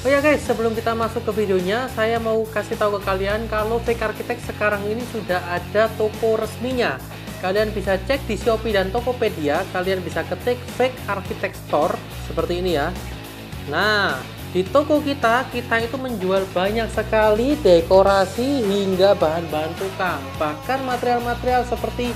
Oh ya guys, sebelum kita masuk ke videonya, saya mau kasih tahu ke kalian kalau Fake Architect sekarang ini sudah ada toko resminya. Kalian bisa cek di Shopee dan Tokopedia, kalian bisa ketik Fake Architect Store seperti ini ya. Nah, di toko kita itu menjual banyak sekali dekorasi hingga bahan-bahan tukang. Bahkan material-material seperti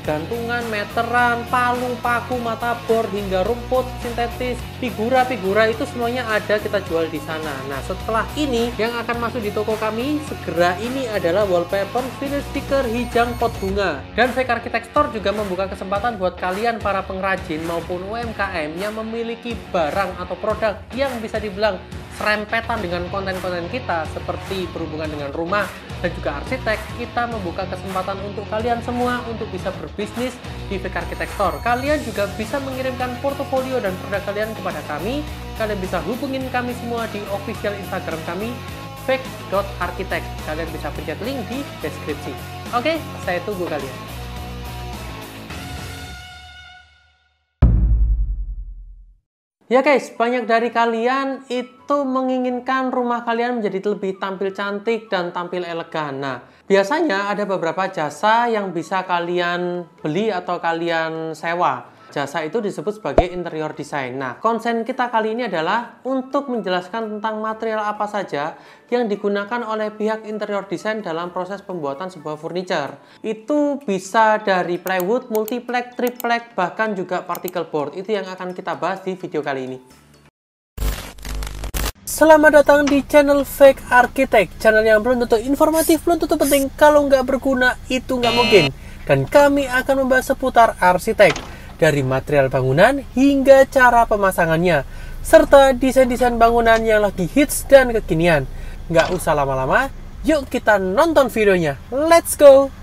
gantungan, meteran, palu, paku, mata bor, hingga rumput sintetis, figura-figura itu semuanya ada kita jual di sana. Nah, setelah ini yang akan masuk di toko kami segera ini adalah wallpaper, vinyl stiker, hijang, pot bunga. Dan Fake Architect Store juga membuka kesempatan buat kalian para pengrajin maupun UMKM yang memiliki barang atau produk yang bisa dibilang serempetan dengan konten-konten kita seperti berhubungan dengan rumah dan juga arsitek. Kita membuka kesempatan untuk kalian semua untuk bisa berbisnis di Fake Architect Store. Kalian juga bisa mengirimkan portofolio dan produk kalian kepada kami. Kalian bisa hubungin kami semua di official Instagram kami fake.architect. Kalian bisa pencet link di deskripsi. Oke, saya tunggu kalian. Ya guys, banyak dari kalian itu menginginkan rumah kalian menjadi lebih tampil cantik dan tampil elegan. Nah, biasanya ada beberapa jasa yang bisa kalian beli atau kalian sewa. Jasa itu disebut sebagai interior design. Nah, konsen kita kali ini adalah untuk menjelaskan tentang material apa saja yang digunakan oleh pihak interior design dalam proses pembuatan sebuah furniture. Itu bisa dari plywood, multiplex, triplex, bahkan juga particle board. Itu yang akan kita bahas di video kali ini. Selamat datang di channel Fake Architect, channel yang belum tentu informatif, belum tentu penting, kalau nggak berguna itu nggak mungkin. Dan kami akan membahas seputar arsitek, dari material bangunan hingga cara pemasangannya, serta desain-desain bangunan yang lagi hits dan kekinian. Nggak usah lama-lama, yuk kita nonton videonya. Let's go!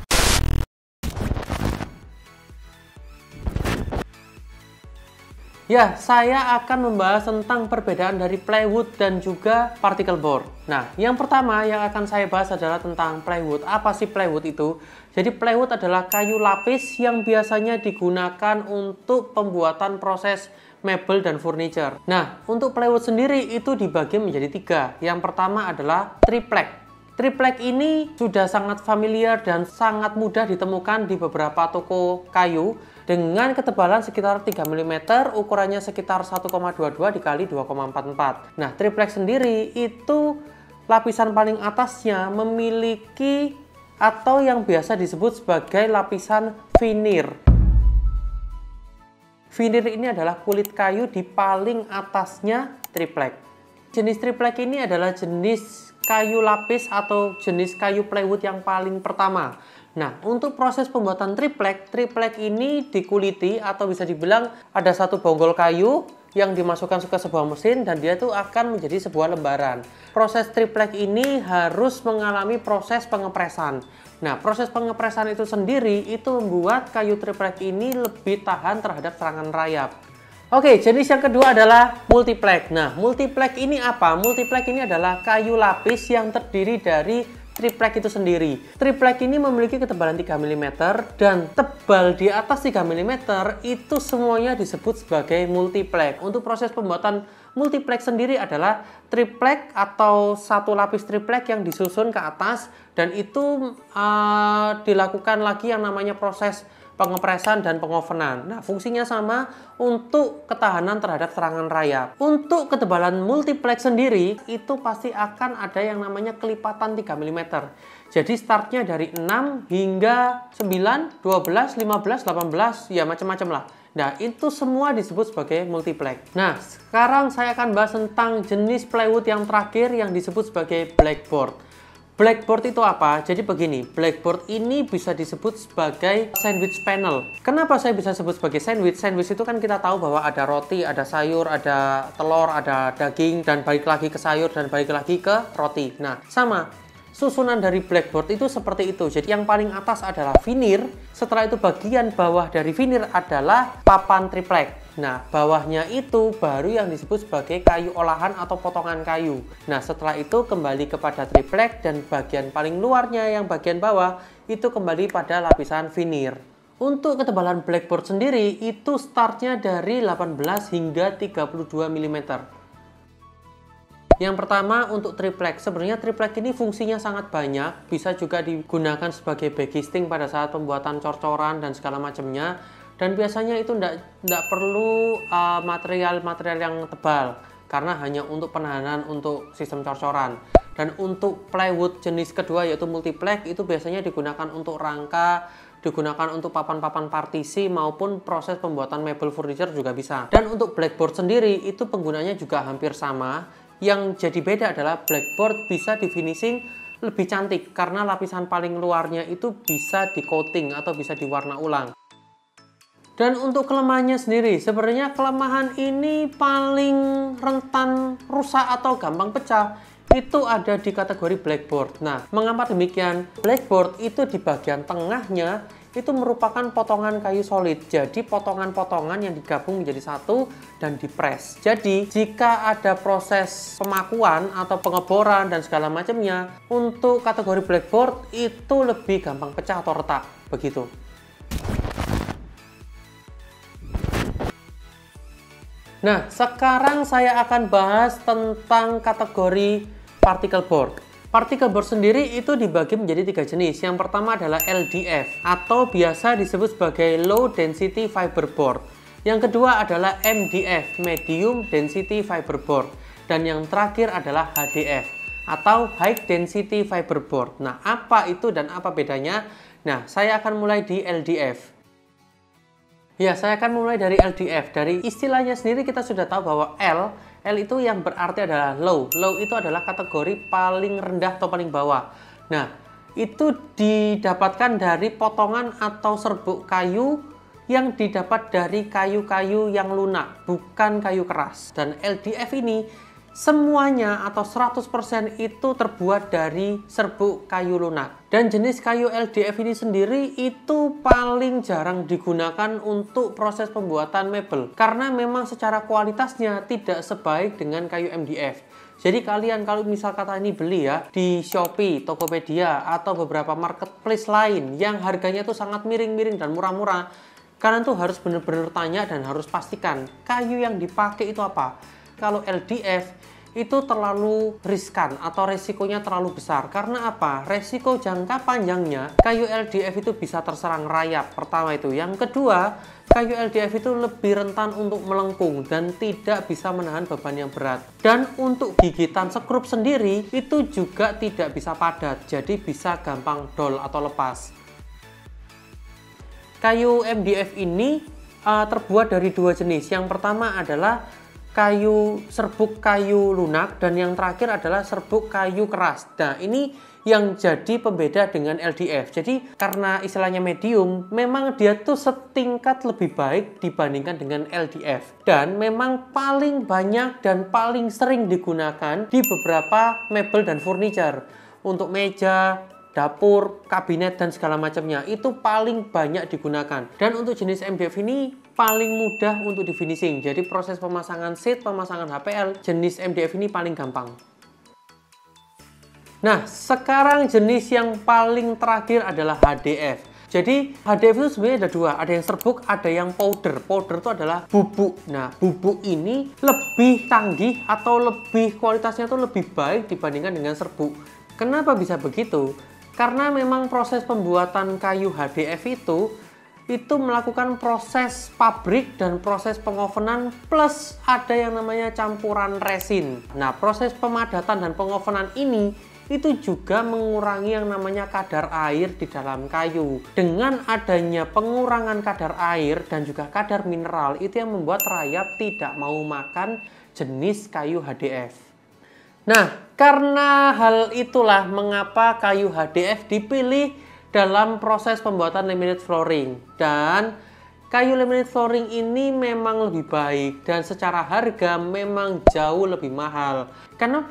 Ya, saya akan membahas tentang perbedaan dari plywood dan juga particle board. Nah, yang pertama yang akan saya bahas adalah tentang plywood. Apa sih plywood itu? Jadi plywood adalah kayu lapis yang biasanya digunakan untuk pembuatan proses mebel dan furniture. Nah, untuk plywood sendiri itu dibagi menjadi 3. Yang pertama adalah triplex. Triplex ini sudah sangat familiar dan sangat mudah ditemukan di beberapa toko kayu dengan ketebalan sekitar 3 mm, ukurannya sekitar 1,22 dikali 2,44. Nah, triplex sendiri itu lapisan paling atasnya memiliki atau yang biasa disebut sebagai lapisan veneer. Veneer ini adalah kulit kayu di paling atasnya triplex. Jenis triplex ini adalah jenis kayu lapis atau jenis kayu plywood yang paling pertama. Nah, untuk proses pembuatan triplex ini dikuliti atau bisa dibilang ada satu bonggol kayu yang dimasukkan ke sebuah mesin dan dia itu akan menjadi sebuah lembaran. Proses triplex ini harus mengalami proses pengepresan. Nah, proses pengepresan itu sendiri itu membuat kayu triplex ini lebih tahan terhadap serangan rayap. Oke, jenis yang kedua adalah multiplex. Nah, multiplex ini apa? Multiplex ini adalah kayu lapis yang terdiri dari triplex itu sendiri. Triplex ini memiliki ketebalan 3 mm dan tebal di atas 3 mm itu semuanya disebut sebagai multiplex. Untuk proses pembuatan multiplex sendiri adalah triplex atau satu lapis triplex yang disusun ke atas dan itu dilakukan lagi yang namanya proses pengepresan dan pengovenan. Nah, fungsinya sama untuk ketahanan terhadap serangan rayap. Untuk ketebalan multiplex sendiri, itu pasti akan ada yang namanya kelipatan 3 mm. Jadi startnya dari 6 hingga 9, 12, 15, 18, ya macam-macam lah. Nah, itu semua disebut sebagai multiplex. Nah, sekarang saya akan bahas tentang jenis plywood yang terakhir yang disebut sebagai blackboard. Blackboard itu apa? Jadi begini, blackboard ini bisa disebut sebagai sandwich panel. Kenapa saya bisa sebut sebagai sandwich? Sandwich itu kan kita tahu bahwa ada roti, ada sayur, ada telur, ada daging, dan balik lagi ke sayur, dan balik lagi ke roti. Nah, sama. Susunan dari blackboard itu seperti itu. Jadi yang paling atas adalah veneer, setelah itu bagian bawah dari veneer adalah papan triplex. Nah, bawahnya itu baru yang disebut sebagai kayu olahan atau potongan kayu. Nah, setelah itu kembali kepada triplex dan bagian paling luarnya yang bagian bawah itu kembali pada lapisan veneer. Untuk ketebalan blackboard sendiri itu startnya dari 18 hingga 32 mm. Yang pertama untuk triplek. Sebenarnya triplek ini fungsinya sangat banyak, bisa juga digunakan sebagai backing pada saat pembuatan cor-coran dan segala macamnya. Dan biasanya itu tidak perlu material-material yang tebal, karena hanya untuk penahanan untuk sistem cor-coran. Dan untuk plywood jenis kedua yaitu multiplex itu biasanya digunakan untuk rangka, digunakan untuk papan-papan partisi maupun proses pembuatan mebel furniture juga bisa. Dan untuk blackboard sendiri itu penggunanya juga hampir sama. Yang jadi beda adalah blackboard bisa di finishing lebih cantik karena lapisan paling luarnya itu bisa di coating atau bisa diwarna ulang. Dan untuk kelemahannya sendiri, sebenarnya kelemahan ini paling rentan rusak atau gampang pecah itu ada di kategori blackboard. Nah, mengapa demikian? Blackboard itu di bagian tengahnya itu merupakan potongan kayu solid. Jadi potongan-potongan yang digabung menjadi satu dan dipres. Jadi jika ada proses pemakuan atau pengeboran dan segala macamnya, untuk kategori blackboard itu lebih gampang pecah atau retak. Begitu. Nah, sekarang saya akan bahas tentang kategori particle board. Particle board sendiri itu dibagi menjadi 3 jenis. Yang pertama adalah LDF atau biasa disebut sebagai Low Density Fiber Board. Yang kedua adalah MDF, Medium Density Fiber Board. Dan yang terakhir adalah HDF atau High Density Fiber Board. Nah, apa itu dan apa bedanya? Nah, saya akan mulai di LDF. Ya, saya akan mulai dari LDF. Dari istilahnya sendiri kita sudah tahu bahwa L itu yang berarti adalah low. Low itu adalah kategori paling rendah atau paling bawah. Nah, itu didapatkan dari potongan atau serbuk kayu yang didapat dari kayu-kayu yang lunak, bukan kayu keras. Dan LDF ini semuanya atau 100% itu terbuat dari serbuk kayu lunak. Dan jenis kayu LDF ini sendiri itu paling jarang digunakan untuk proses pembuatan mebel, karena memang secara kualitasnya tidak sebaik dengan kayu MDF. Jadi kalian kalau misal kata ini beli ya di Shopee, Tokopedia atau beberapa marketplace lain yang harganya tuh sangat miring-miring dan murah-murah, kalian tuh harus benar-benar tanya dan harus pastikan kayu yang dipakai itu apa. Kalau LDF itu terlalu riskan atau resikonya terlalu besar. Karena apa? Resiko jangka panjangnya kayu LDF itu bisa terserang rayap. Pertama itu. Yang kedua, kayu LDF itu lebih rentan untuk melengkung dan tidak bisa menahan beban yang berat. Dan untuk gigitan sekrup sendiri itu juga tidak bisa padat. Jadi bisa gampang dol atau lepas. Kayu MDF ini terbuat dari 2 jenis. Yang pertama adalah serbuk kayu lunak dan yang terakhir adalah serbuk kayu keras. Nah, ini yang jadi pembeda dengan LDF. Jadi karena istilahnya medium, memang dia tuh setingkat lebih baik dibandingkan dengan LDF. Dan memang paling banyak dan paling sering digunakan di beberapa mebel dan furniture. Untuk meja, dapur, kabinet, dan segala macamnya itu paling banyak digunakan. Dan untuk jenis MDF ini paling mudah untuk di finishing. Jadi proses pemasangan sheet, pemasangan HPL, jenis MDF ini paling gampang. Nah, sekarang jenis yang paling terakhir adalah HDF. Jadi HDF itu sebenarnya ada 2, ada yang serbuk, ada yang powder. Powder itu adalah bubuk. Nah, bubuk ini lebih canggih atau lebih kualitasnya itu lebih baik dibandingkan dengan serbuk. Kenapa bisa begitu? Karena memang proses pembuatan kayu HDF itu melakukan proses pabrik dan proses pengovenan plus ada yang namanya campuran resin. Nah, proses pemadatan dan pengovenan ini itu juga mengurangi yang namanya kadar air di dalam kayu. Dengan adanya pengurangan kadar air dan juga kadar mineral itu yang membuat rayap tidak mau makan jenis kayu HDF. Nah, karena hal itulah mengapa kayu HDF dipilih dalam proses pembuatan laminate flooring. Dan kayu laminate flooring ini memang lebih baik dan secara harga memang jauh lebih mahal. Karena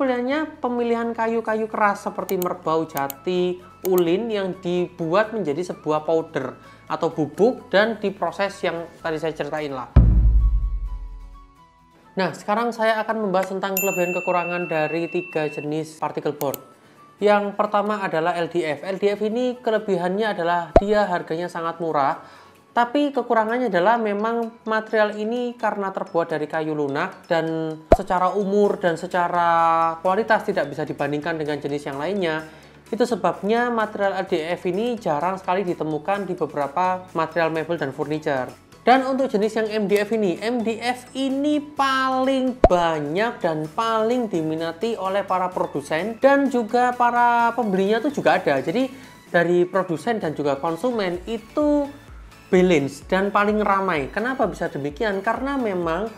pemilihan kayu-kayu keras seperti merbau, jati, ulin yang dibuat menjadi sebuah powder atau bubuk dan diproses yang tadi saya ceritain lah. Nah, sekarang saya akan membahas tentang kelebihan kekurangan dari 3 jenis particle board. Yang pertama adalah LDF. LDF ini kelebihannya adalah dia harganya sangat murah. Tapi kekurangannya adalah memang material ini karena terbuat dari kayu lunak dan secara umur dan secara kualitas tidak bisa dibandingkan dengan jenis yang lainnya. Itu sebabnya material MDF ini jarang sekali ditemukan di beberapa material mebel dan furniture. Dan untuk jenis yang MDF ini paling banyak dan paling diminati oleh para produsen dan juga para pembelinya itu juga ada. Jadi dari produsen dan juga konsumen itu balance dan paling ramai. Kenapa bisa demikian? Karena memang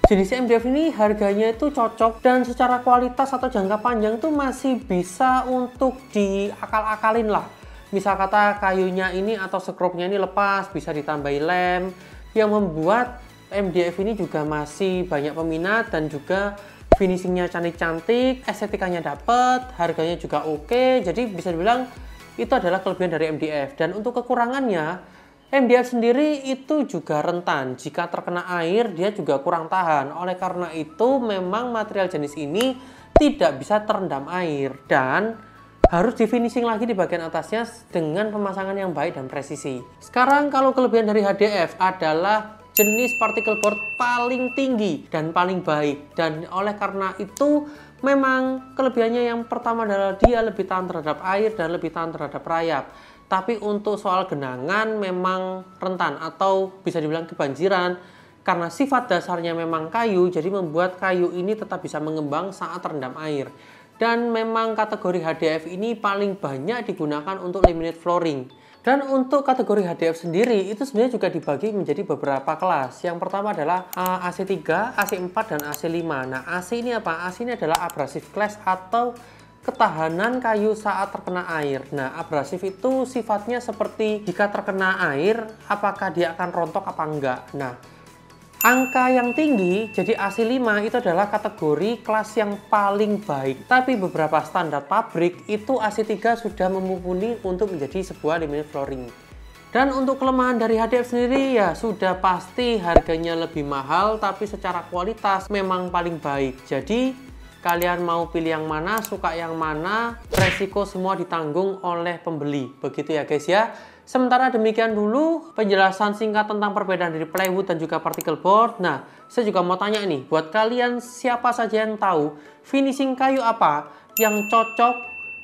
jenis MDF ini harganya itu cocok dan secara kualitas atau jangka panjang itu masih bisa untuk diakal-akalin lah. Misal kata kayunya ini atau skrupnya ini lepas, bisa ditambahi lem, yang membuat MDF ini juga masih banyak peminat dan juga finishingnya cantik-cantik, estetikanya dapet, harganya juga oke. Jadi bisa dibilang itu adalah kelebihan dari MDF. Dan untuk kekurangannya, MDF sendiri itu juga rentan. Jika terkena air, dia juga kurang tahan. Oleh karena itu, memang material jenis ini tidak bisa terendam air dan harus di finishing lagi di bagian atasnya dengan pemasangan yang baik dan presisi. Sekarang kalau kelebihan dari HDF adalah jenis particle board paling tinggi dan paling baik. Dan oleh karena itu, memang kelebihannya yang pertama adalah dia lebih tahan terhadap air dan lebih tahan terhadap rayap. Tapi untuk soal genangan memang rentan atau bisa dibilang kebanjiran karena sifat dasarnya memang kayu, jadi membuat kayu ini tetap bisa mengembang saat terendam air. Dan memang kategori HDF ini paling banyak digunakan untuk laminate flooring. Dan untuk kategori HDF sendiri itu sebenarnya juga dibagi menjadi beberapa kelas. Yang pertama adalah AC3, AC4, dan AC5. Nah, AC ini apa? AC ini adalah abrasive class atau ketahanan kayu saat terkena air. Nah, abrasif itu sifatnya seperti jika terkena air, apakah dia akan rontok apa enggak. Nah, angka yang tinggi, jadi AC5 itu adalah kategori kelas yang paling baik. Tapi beberapa standar pabrik itu AC3 sudah mumpuni untuk menjadi sebuah laminate flooring. Dan untuk kelemahan dari HDF sendiri ya sudah pasti harganya lebih mahal, tapi secara kualitas memang paling baik. Jadi kalian mau pilih yang mana, suka yang mana, resiko semua ditanggung oleh pembeli. Begitu ya guys ya. Sementara demikian dulu penjelasan singkat tentang perbedaan dari plywood dan juga particle board. Nah, saya juga mau tanya nih, buat kalian siapa saja yang tahu finishing kayu apa yang cocok,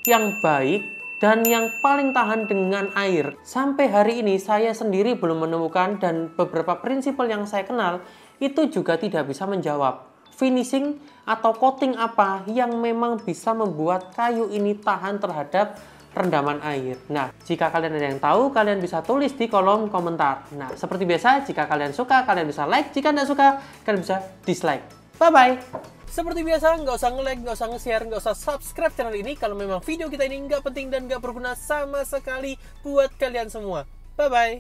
yang baik, dan yang paling tahan dengan air. Sampai hari ini saya sendiri belum menemukan dan beberapa prinsipal yang saya kenal itu juga tidak bisa menjawab. Finishing atau coating apa yang memang bisa membuat kayu ini tahan terhadap rendaman air. Nah, jika kalian ada yang tahu, kalian bisa tulis di kolom komentar. Nah, seperti biasa, jika kalian suka, kalian bisa like. Jika tidak suka, kalian bisa dislike. Bye-bye! Seperti biasa, nggak usah nge-like, nggak usah nge-share, nggak usah subscribe channel ini kalau memang video kita ini nggak penting dan nggak berguna sama sekali buat kalian semua. Bye-bye!